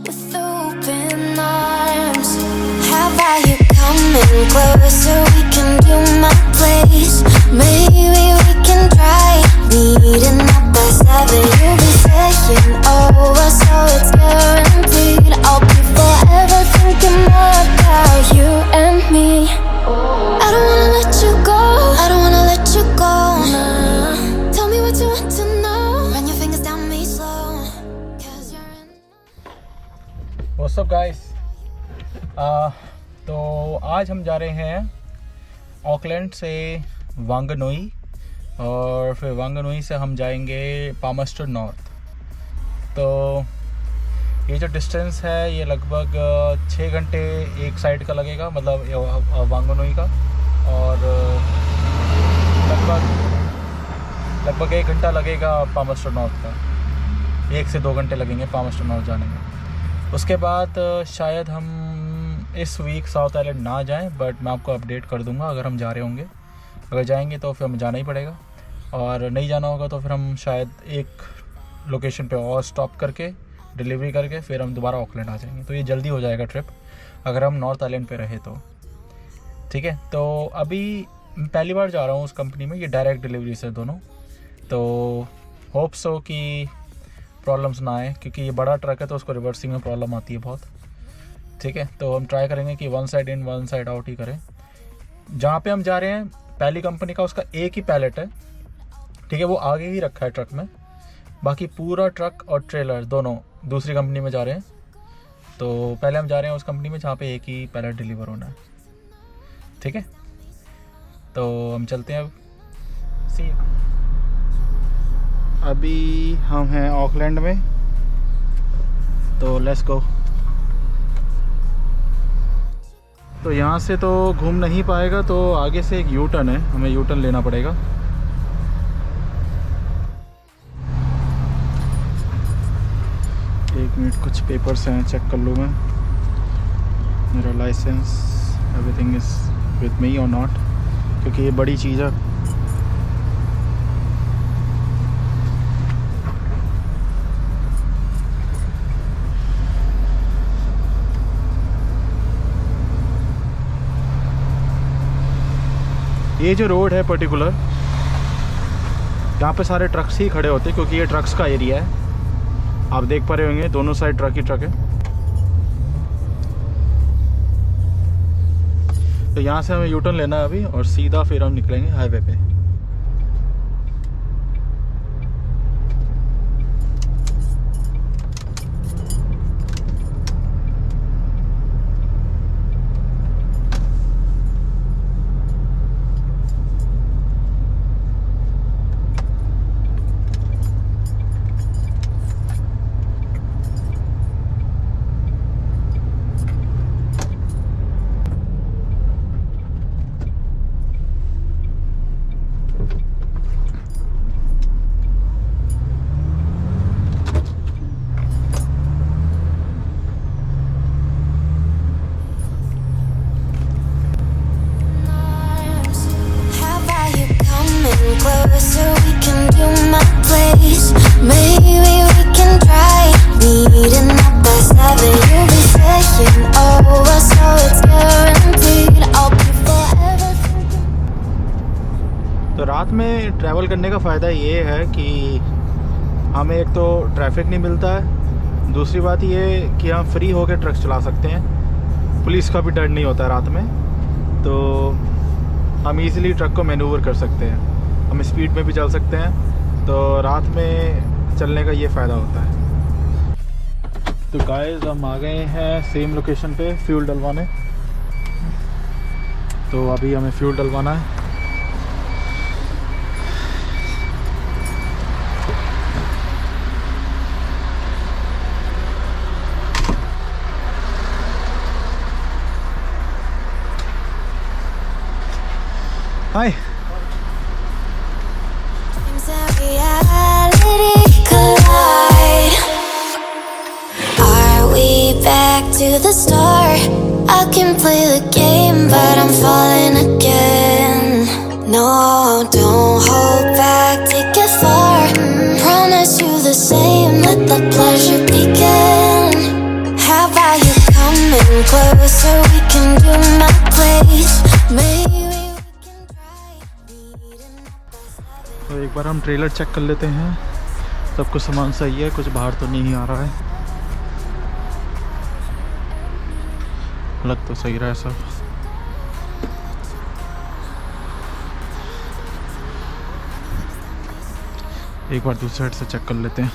with open arms. How about you coming closer? We can do my place. Maybe we can try meeting up by 7. You'll be saying over, so it's guaranteed. I'll be forever thinking more about you and me. I don't wanna let you go. I don't wanna let you go. Nah. Tell me what you want to know. Run your fingers down me slow. 'Cause you're in. What's up guys? तो आज हम जा रहे हैं Auckland से वांगनोई और फिर वांगनोई से हम जाएंगे पामस्टर नॉर्थ। तो ये जो डिस्टेंस है ये लगभग 6 घंटे एक साइड का लगेगा, मतलब वांगनोई का, और लगभग 1 घंटा लगेगा पामस्टर नॉर्थ का। 1 से 2 घंटे लगेंगे पामस्टर नॉर्थ जाने में। उसके बाद शायद हम इस वीक साउथ आइलैंड ना जाएं, बट मैं आपको अपडेट कर दूंगा अगर हम जा रहे होंगे। अगर जाएंगे तो फिर हमें जाना ही पड़ेगा, और नहीं जाना होगा तो फिर हम शायद एक लोकेशन पे और स्टॉप करके डिलीवरी करके फिर हम दोबारा ऑकलैंड आ जाएंगे। तो ये जल्दी हो जाएगा ट्रिप अगर हम नॉर्थ आइलैंड पे रहे तो। ठीक है, तो अभी पहली बार जा रहा हूँ उस कंपनी में, ये डायरेक्ट डिलीवरी से दोनों। तो होप सो कि प्रॉब्लम्स ना आए, क्योंकि ये बड़ा ट्रक है तो उसको रिवर्सिंग में प्रॉब्लम आती है बहुत। ठीक है, तो हम ट्राई करेंगे कि 1 साइड इन 1 साइड आउट ही करें। जहाँ पे हम जा रहे हैं पहली कंपनी का, उसका एक ही पैलेट है। ठीक है, वो आगे ही रखा है ट्रक में, बाकी पूरा ट्रक और ट्रेलर दोनों दूसरी कंपनी में जा रहे हैं। तो पहले हम जा रहे हैं उस कंपनी में जहाँ पे एक ही पैलेट डिलीवर होना है। ठीक है, तो हम चलते हैं अब। सी अभी हम हैं ऑकलैंड में, तो लेट्स गो। तो यहाँ से तो घूम नहीं पाएगा, तो आगे से एक यू टर्न है, हमें यू टर्न लेना पड़ेगा। एक मिनट, कुछ पेपर्स हैं, चेक कर लूँ मैं। मेरा licence, everything is with me और नॉट, क्योंकि ये बड़ी चीज़ है। ये जो रोड है पर्टिकुलर, यहाँ पे सारे ट्रक्स ही खड़े होते हैं, क्योंकि ये ट्रक्स का एरिया है। आप देख पा रहे होंगे दोनों साइड ट्रक ही ट्रक है। तो यहाँ से हमें यू टर्न लेना है अभी, और सीधा फिर हम निकलेंगे हाईवे पे। How about you coming closer? We can do my place. Maybe we can try meeting up by 7. You'll be saying over, so it's guaranteed. I'll be forever thinking. तो रात में ट्रैवल करने का फ़ायदा ये है कि हमें एक तो ट्रैफिक नहीं मिलता है, दूसरी बात ये कि हम फ्री होकर ट्रक चला सकते हैं, पुलिस का भी डर नहीं होता है रात में। तो हम इजीली ट्रक को मैनूवर कर सकते हैं, हम स्पीड में भी चल सकते हैं। तो रात में चलने का ये फ़ायदा होता है। तो गाइस हम आ गए हैं सेम लोकेशन पे फ्यूल डलवाने। तो अभी हमें फ्यूल डलवाना है। हाय, Dreams and reality collide. Are we back to the start? I can play the game, but I'm falling again. No, don't hold back, take it far. Promise you the same, let the pleasure begin. closer, we can do my place. Maybe we can try meeting up by 7. तो एक बार हम trailer check कर लेते हैं। सब कुछ सामान सही है, कुछ बाहर तो नहीं आ रहा है, लग तो सही रहा है सब। एक बार दूसरी साइड से चेक कर लेते हैं।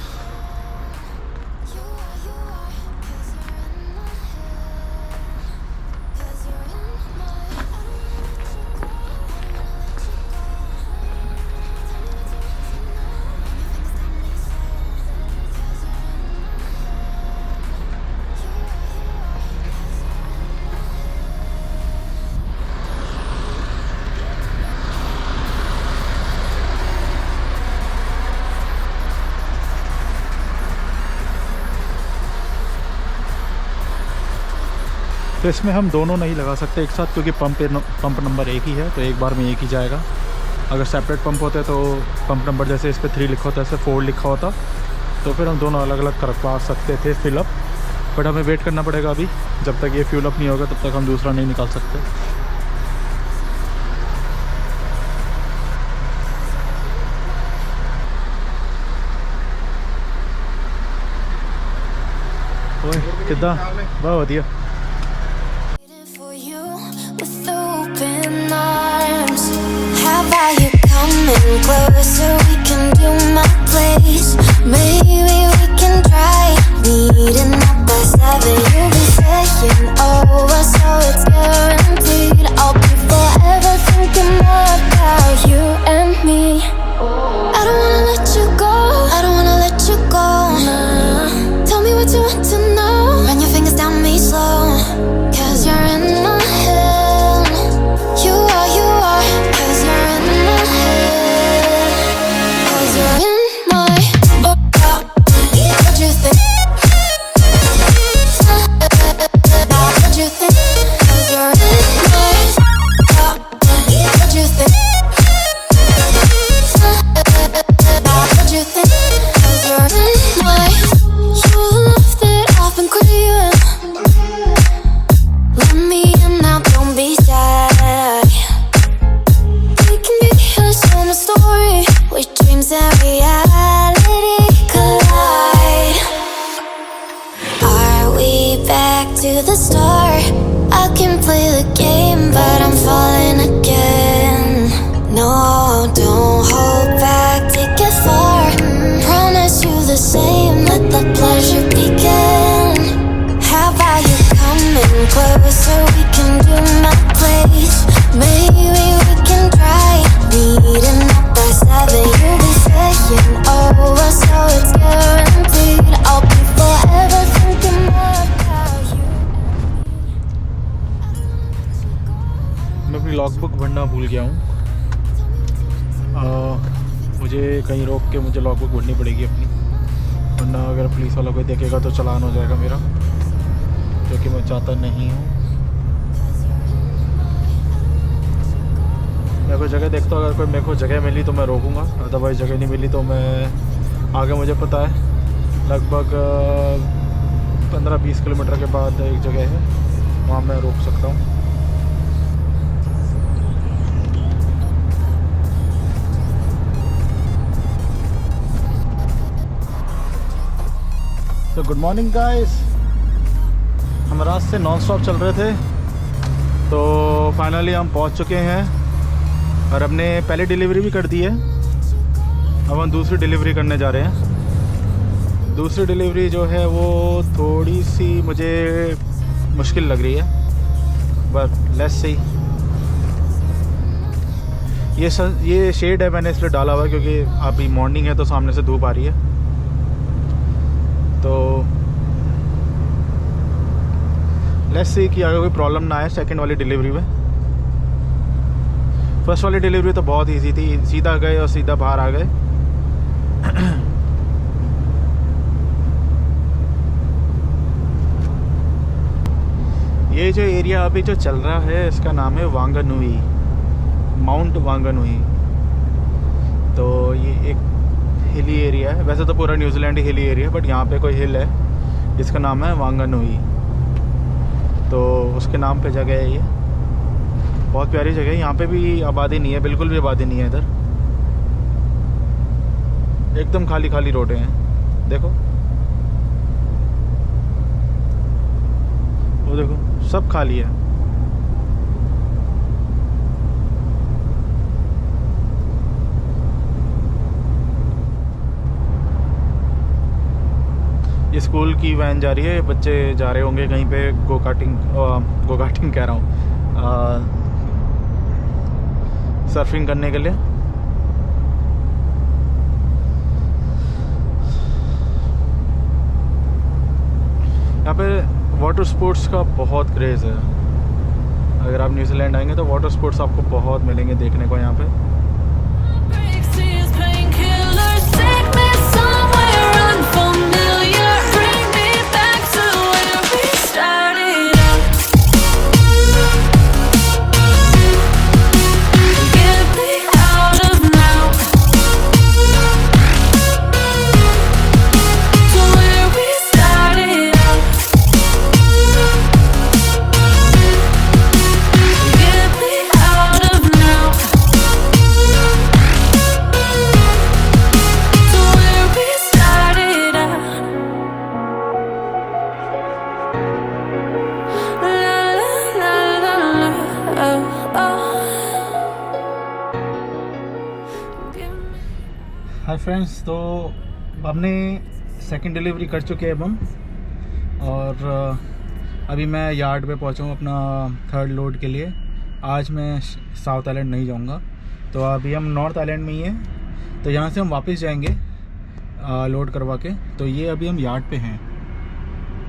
तो इसमें हम दोनों नहीं लगा सकते एक साथ, क्योंकि पंप नंबर एक ही है, तो एक बार में एक ही जाएगा। अगर सेपरेट पंप होते तो पंप नंबर जैसे इस पर 3 लिखा होता है, ऐसे 4 लिखा होता, तो फिर हम दोनों अलग अलग करवा सकते थे फिलअप। बट हमें वेट करना पड़ेगा अभी, जब तक ये फ्यूलअप नहीं होगा तब तक हम दूसरा नहीं निकाल सकते। ओए कितना बहुत बढ़िया। For you with open arms. How about you coming closer? We can do my place. Maybe we can try meeting up by 7. You'll be saying over, so it's guaranteed. I'll be forever thinking more about you and me. I don't wanna let you go. I don't wanna let you go. Nah. Tell me what you want to know. Run your fingers down me slow. 'Cause you're in my head. You are. 'Cause you're in my head. 'Cause you're in my what you think? What you think? 'Cause you're in my what you think? What you think? 'Cause you're in my you love that I've been craving. Let me in now, don't be shy. We can be a summer story where dreams and reality collide. Are we back to the start? I can play the game, but I'm falling again. No, don't hold back, take it far. Promise you the same, let the pleasure begin. How about you coming closer? We can do my place. Maybe we can try meeting up by 7. You'll be saying over, so it's guaranteed. I'll be forever thinking more about you. मैं अपनी logbook भरना भूल गया हूँ। मुझे कहीं रोक के मुझे लॉगबुक भरनी पड़ेगी अपनी, वरना अगर पुलिस वाला कोई देखेगा तो चालान हो जाएगा मेरा, जो कि मैं चाहता नहीं हूँ। मैं कोई जगह देखता हूँ, अगर कोई मेरे को जगह मिली तो मैं रोकूँगा, अदरवाइज़ जगह नहीं मिली तो मैं आगे, मुझे पता है लगभग 15-20 किलोमीटर के बाद एक जगह है, वहाँ मैं रोक सकता हूँ। तो गुड मॉर्निंग गाइस, हम रात से नॉन स्टॉप चल रहे थे, तो फाइनली हम पहुंच चुके हैं और अपने पहले डिलीवरी भी कर दी है। अब हम दूसरी डिलीवरी करने जा रहे हैं। दूसरी डिलीवरी जो है वो थोड़ी सी मुझे मुश्किल लग रही है, बट लेट्स सी। ये शेड है, मैंने इसलिए डाला हुआ है क्योंकि अभी मॉर्निंग है तो सामने से धूप आ रही है। तो लेट्स सी कि अगर कोई प्रॉब्लम ना आए सेकंड वाली डिलीवरी में। फर्स्ट वाली डिलीवरी तो बहुत इजी थी, सीधा गए और सीधा बाहर आ गए। ये जो एरिया अभी जो चल रहा है इसका नाम है वांगानुई, माउंट वांगानुई। तो ये एक हिली एरिया है, वैसे तो पूरा न्यूजीलैंड हिली एरिया है, बट यहाँ पे कोई हिल है जिसका नाम है वांगानुई। तो उसके नाम पे जगह है ये। बहुत प्यारी जगह है। यहाँ पे भी आबादी नहीं है, बिल्कुल भी आबादी नहीं है इधर। एकदम खाली खाली रोडें हैं। देखो वो देखो सब खाली है। ये स्कूल की वैन जा रही है, बच्चे जा रहे होंगे कहीं पे गो कार्टिंग कह रहा हूँ, सर्फिंग करने के लिए। यहाँ पे वाटर स्पोर्ट्स का बहुत क्रेज़ है। अगर आप न्यूजीलैंड आएंगे तो वाटर स्पोर्ट्स आपको बहुत मिलेंगे देखने को यहाँ पे। हाय फ्रेंड्स, तो हमने सेकंड डिलीवरी कर चुके हैं अब हम, और अभी मैं यार्ड पे पहुंचा हूँ अपना थर्ड लोड के लिए। आज मैं साउथ आइलैंड नहीं जाऊँगा, तो अभी हम नॉर्थ आइलैंड में ही हैं। तो यहाँ से हम वापस जाएंगे लोड करवा के। तो ये अभी हम यार्ड पे हैं।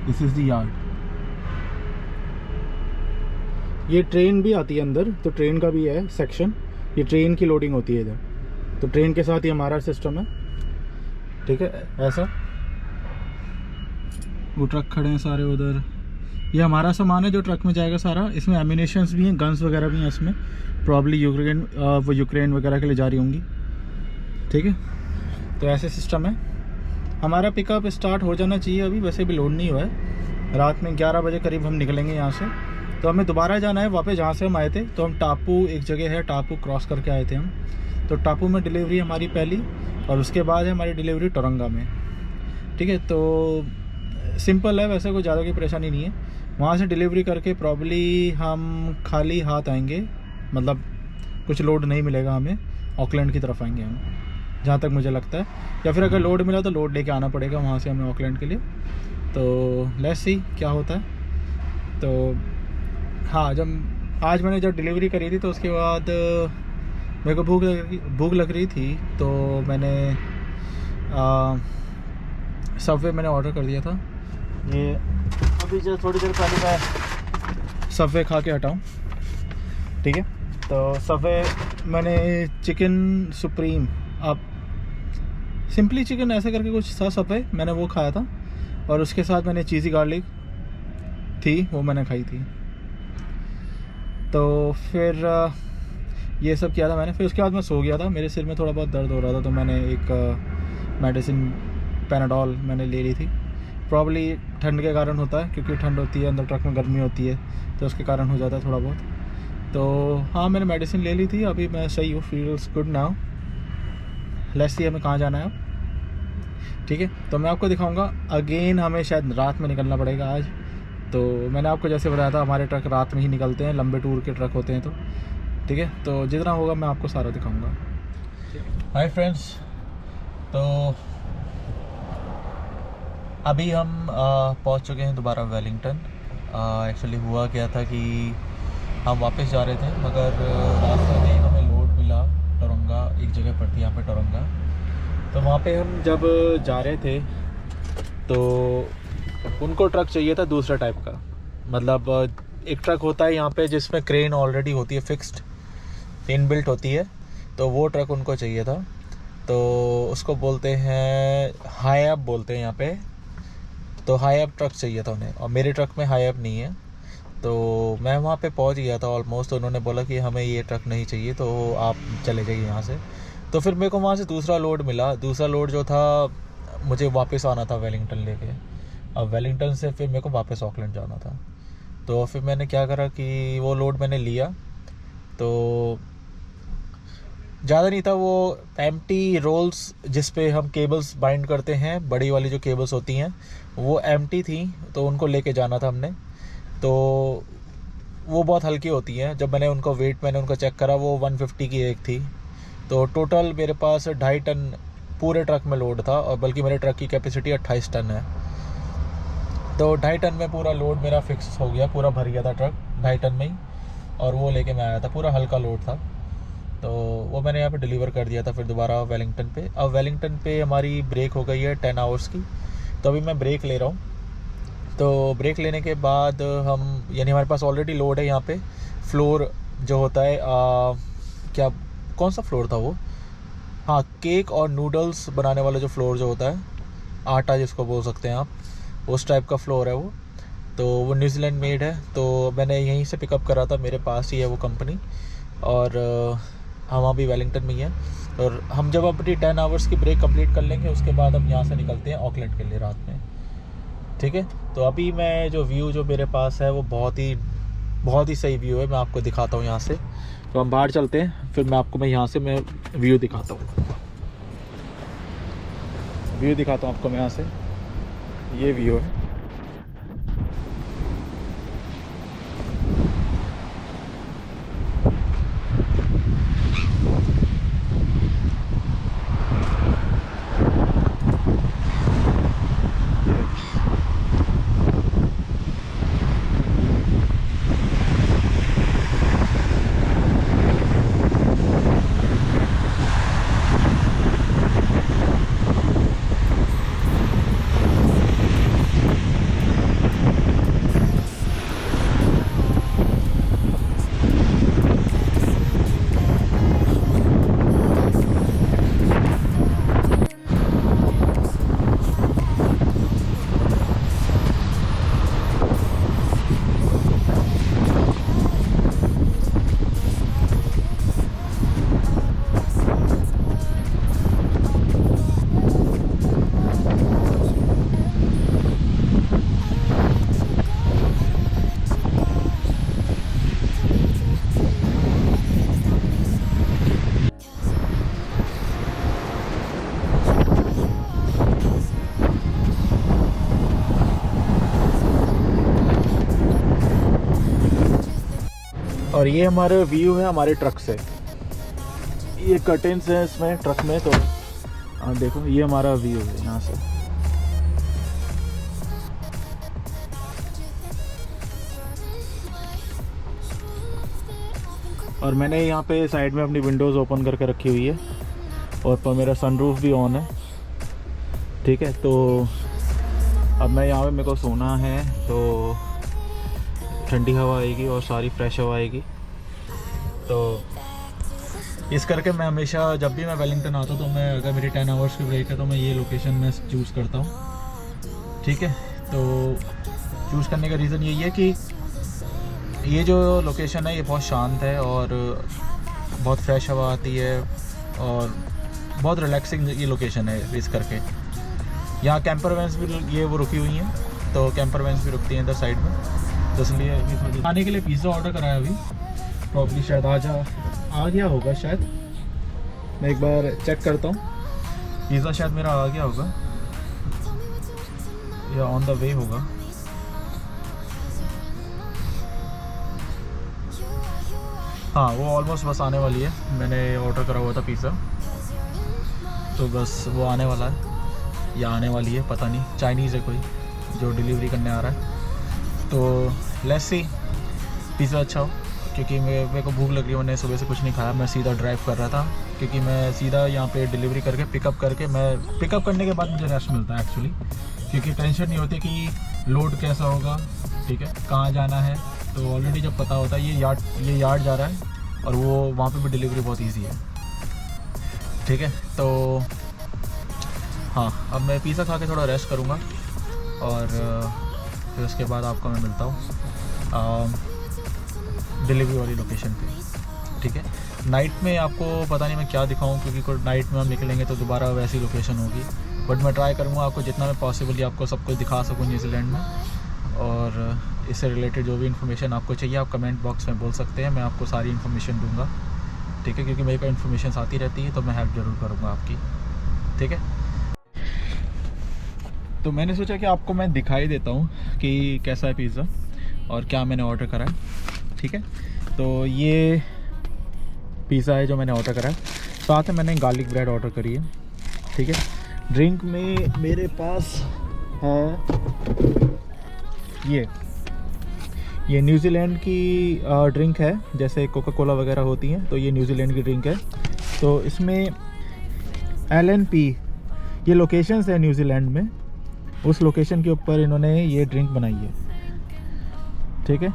This is the yard. ये ट्रेन भी आती है अंदर, तो ट्रेन का भी है सेक्शन। ये ट्रेन की लोडिंग होती है इधर, तो ट्रेन के साथ ही हमारा सिस्टम है। ठीक है, ऐसा वो ट्रक खड़े हैं सारे उधर। ये हमारा सामान है जो ट्रक में जाएगा सारा। इसमें एमिनेशंस भी हैं, गन्स वगैरह भी हैं इसमें। प्रॉब्ली यूक्रेन वगैरह के लिए जा रही होंगी। ठीक है, तो ऐसे सिस्टम है। हमारा पिकअप स्टार्ट हो जाना चाहिए अभी, वैसे भी लोड नहीं हुआ है। रात में 11 बजे करीब हम निकलेंगे यहाँ से। तो हमें दोबारा जाना है वापस जहाँ से हम आए थे। तो हम टापू, एक जगह है टापू, क्रॉस करके आए थे हम। तो टापू में डिलीवरी हमारी पहली, और उसके बाद है हमारी डिलीवरी टोरंगा में। ठीक है, तो सिंपल है, वैसे कोई ज़्यादा की परेशानी नहीं है। वहाँ से डिलीवरी करके प्रॉब्ली हम खाली हाथ आएंगे, मतलब कुछ लोड नहीं मिलेगा हमें। ऑकलैंड की तरफ आएंगे हम, जहाँ तक मुझे लगता है। या फिर अगर लोड मिला तो लोड लेके आना पड़ेगा वहाँ से हमें ऑकलैंड के लिए। तो लेट्स सी क्या होता है। तो हाँ, आज मैंने जब डिलीवरी करी थी तो उसके बाद मेरे को भूख लग रही थी, तो मैंने सबवे मैंने ऑर्डर कर दिया था। ये अभी जो थोड़ी देर पहले मैं सबवे खा के हटाऊँ। ठीक है, तो सबवे मैंने चिकन सुप्रीम, अब सिंपली चिकन ऐसे करके कुछ था सबवे, मैंने वो खाया था। और उसके साथ मैंने चीज़ी गार्लिक थी, वो मैंने खाई थी। तो फिर ये सब किया था मैंने। फिर उसके बाद मैं सो गया था, मेरे सिर में थोड़ा बहुत दर्द हो रहा था, तो मैंने एक मेडिसिन पैनाडोल मैंने ले ली थी। प्रॉब्ली ठंड के कारण होता है, क्योंकि ठंड होती है अंदर, ट्रक में गर्मी होती है, तो उसके कारण हो जाता है थोड़ा बहुत। तो हाँ, मैंने मेडिसिन ले ली थी, अभी मैं सही हूँ, feels good now. Let's see हमें कहाँ जाना है अब। ठीक है, तो मैं आपको दिखाऊँगा। अगेन हमें शायद रात में निकलना पड़ेगा आज। तो मैंने आपको जैसे बताया था, हमारे ट्रक रात में ही निकलते हैं, लंबे टूर के ट्रक होते हैं। तो ठीक है, तो जितना होगा मैं आपको सारा दिखाऊंगा। हाय फ्रेंड्स, तो अभी हम पहुंच चुके हैं दोबारा वेलिंगटन। एक्चुअली हुआ क्या था कि हम वापस जा रहे थे, मगर रास्ते में हमें लोड मिला टोरंगा, एक जगह पड़ती है यहाँ पे टोरंगा। तो वहाँ पे हम जब जा रहे थे तो उनको ट्रक चाहिए था दूसरा टाइप का। मतलब एक ट्रक होता है यहाँ पे जिसमें क्रेन ऑलरेडी होती है, फिक्स्ड इनबिल्ट होती है, तो वो ट्रक उनको चाहिए था। तो उसको बोलते हैं हाई अप बोलते हैं यहाँ पे। तो हाई अप ट्रक चाहिए था उन्हें, और मेरे ट्रक में हाई अप नहीं है। तो मैं वहाँ पे पहुँच गया था ऑलमोस्ट। तो उन्होंने बोला कि हमें ये ट्रक नहीं चाहिए, तो आप चले जाइए यहाँ से। तो फिर मेरे को वहाँ से दूसरा लोड मिला। दूसरा लोड जो था, मुझे वापस आना था वेलिंगटन लेके। अब वेलिंगटन से फिर मेरे को वापस ऑकलैंड जाना था। तो फिर मैंने क्या करा कि वो लोड मैंने लिया, तो ज़्यादा नहीं था, वो एम्प्टी रोल्स जिस पे हम केबल्स बाइंड करते हैं, बड़ी वाली जो केबल्स होती हैं वो एम्प्टी थी, तो उनको लेके जाना था हमने। तो वो बहुत हल्की होती हैं। जब मैंने उनका चेक करा, वो 150 की एक थी। तो टोटल मेरे पास 2.5 टन पूरे ट्रक में लोड था, और बल्कि मेरे ट्रक की कैपेसिटी 28 टन है। तो 2.5 टन में पूरा लोड मेरा फिक्स हो गया, पूरा भर गया था ट्रक 2.5 टन में ही, और वो लेके मैं आया था, पूरा हल्का लोड था। तो वो मैंने यहाँ पे डिलीवर कर दिया था फिर दोबारा वेलिंगटन पे। अब वेलिंगटन पे हमारी ब्रेक हो गई है 10 आवर्स की, तो अभी मैं ब्रेक ले रहा हूँ। तो ब्रेक लेने के बाद हम, यानी हमारे पास ऑलरेडी लोड है यहाँ पे। फ्लोर जो होता है क्या, कौन सा फ्लोर था वो, हाँ, केक और नूडल्स बनाने वाला जो फ्लोर जो होता है, आटा जिसको बोल सकते हैं आप, उस टाइप का फ्लोर है वो। तो वो न्यूजीलैंड मेड है, तो मैंने यहीं से पिकअप करा था, मेरे पास ही है वो कंपनी। और हम अभी वेलिंगटन में ही हैं। और हम जब अपनी 10 आवर्स की ब्रेक कंप्लीट कर लेंगे, उसके बाद हम यहाँ से निकलते हैं ऑकलैंड के लिए रात में, ठीक है। तो अभी मैं जो व्यू जो मेरे पास है वो बहुत ही सही व्यू है, मैं आपको दिखाता हूँ यहाँ से। तो हम बाहर चलते हैं, फिर मैं यहाँ से व्यू दिखाता हूँ। व्यू दिखाता हूँ आपको मैं यहाँ से, ये व्यू है। और ये हमारा व्यू है हमारे ट्रक से, ये कर्टेन्स हैं इसमें ट्रक में। तो देखो, ये हमारा व्यू है यहाँ से। और मैंने यहाँ पे साइड में अपनी विंडोज़ ओपन करके रखी हुई है, और पर मेरा सनरूफ भी ऑन है, ठीक है। तो अब मैं यहाँ पे, मेरे को सोना है, तो ठंडी हवा आएगी और सारी फ्रेश हवा आएगी। तो इस करके मैं हमेशा, जब भी मैं वेलिंगटन आता हूँ, तो मैं, अगर मेरी 10 आवर्स की ब्रेक है, तो मैं ये लोकेशन में चूज़ करता हूँ, ठीक है। तो चूज़ करने का रीज़न यही है कि ये जो लोकेशन है ये बहुत शांत है, और बहुत फ्रेश हवा आती है, और बहुत रिलैक्सिंग ये लोकेशन है। इस करके यहाँ कैंपर वैन्स भी ये वो रुकी हुई हैं, तो कैंपर वैन्स भी रुकती हैं इधर साइड में। तो इसलिए खाने के लिए पिज़्ज़ा ऑर्डर कराया अभी, प्रॉब्ली शायद आ गया होगा शायद, मैं एक बार चेक करता हूँ। पिज़्ज़ा शायद मेरा आ गया होगा या ऑन द वे होगा। हाँ, वो ऑलमोस्ट बस आने वाली है। मैंने ऑर्डर करा हुआ था पिज़्ज़ा, तो बस वो आने वाला है या आने वाली है, पता नहीं। चाइनीज़ है कोई जो डिलीवरी करने आ रहा है। तो लेट्स सी, पिज़्ज़ा अच्छा हो, क्योंकि मेरे को भूख लग रही है। मैंने सुबह से कुछ नहीं खाया, मैं सीधा ड्राइव कर रहा था, क्योंकि मैं सीधा यहाँ पे डिलीवरी करके पिकअप करने के बाद मुझे रेस्ट मिलता है एक्चुअली, क्योंकि टेंशन नहीं होती कि लोड कैसा होगा, ठीक है, कहाँ जाना है। तो ऑलरेडी जब पता होता है ये यार्ड जा रहा है, और वो वहाँ पे भी डिलीवरी बहुत ईजी है, ठीक है। तो हाँ, अब मैं पिज़्ज़ा खा के थोड़ा रेस्ट करूँगा, और फिर उसके बाद आपको मैं मिलता हूँ डिलीवरी वाली लोकेशन पे, ठीक है। नाइट में आपको पता नहीं मैं क्या दिखाऊं, क्योंकि नाइट में हम निकलेंगे तो दोबारा वैसी लोकेशन होगी, बट मैं ट्राई करूँगा आपको जितना मैं पॉसिबली आपको सब कुछ दिखा सकूँ न्यूजीलैंड में। और इससे रिलेटेड जो भी इन्फॉर्मेशन आपको चाहिए आप कमेंट बॉक्स में बोल सकते हैं, मैं आपको सारी इन्फॉर्मेशन दूंगा, ठीक है, क्योंकि मेरे को इन्फॉर्मेशन आती रहती है तो मैं हेल्प ज़रूर करूँगा आपकी, ठीक है। तो मैंने सोचा कि आपको मैं दिखाई देता हूँ कि कैसा है पिज़्ज़ा और क्या मैंने ऑर्डर करा है, ठीक है। तो ये पिज़्ज़ा है जो मैंने ऑर्डर करा है, साथ में मैंने गार्लिक ब्रेड ऑर्डर करी है, ठीक है। ड्रिंक में मेरे पास है ये न्यूजीलैंड की ड्रिंक है, जैसे कोका कोला वगैरह होती हैं, तो ये न्यूजीलैंड की ड्रिंक है। तो इसमें LNP ये लोकेशंस है न्यूजीलैंड में, उस लोकेशन के ऊपर इन्होंने ये ड्रिंक बनाई है, ठीक है।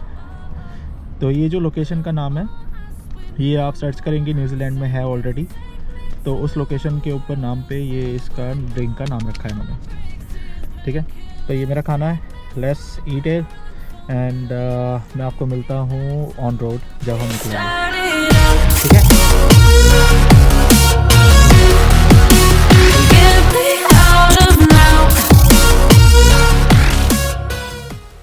तो ये जो लोकेशन का नाम है ये आप सर्च करेंगे, न्यूजीलैंड में है ऑलरेडी, तो उस लोकेशन के ऊपर नाम पे ये इसका ड्रिंक का नाम रखा है इन्होंने, ठीक है। तो ये मेरा खाना है, लेट्स ईट इट एंड मैं आपको मिलता हूँ ऑन रोड जब हम निकलेंगे, ठीक है।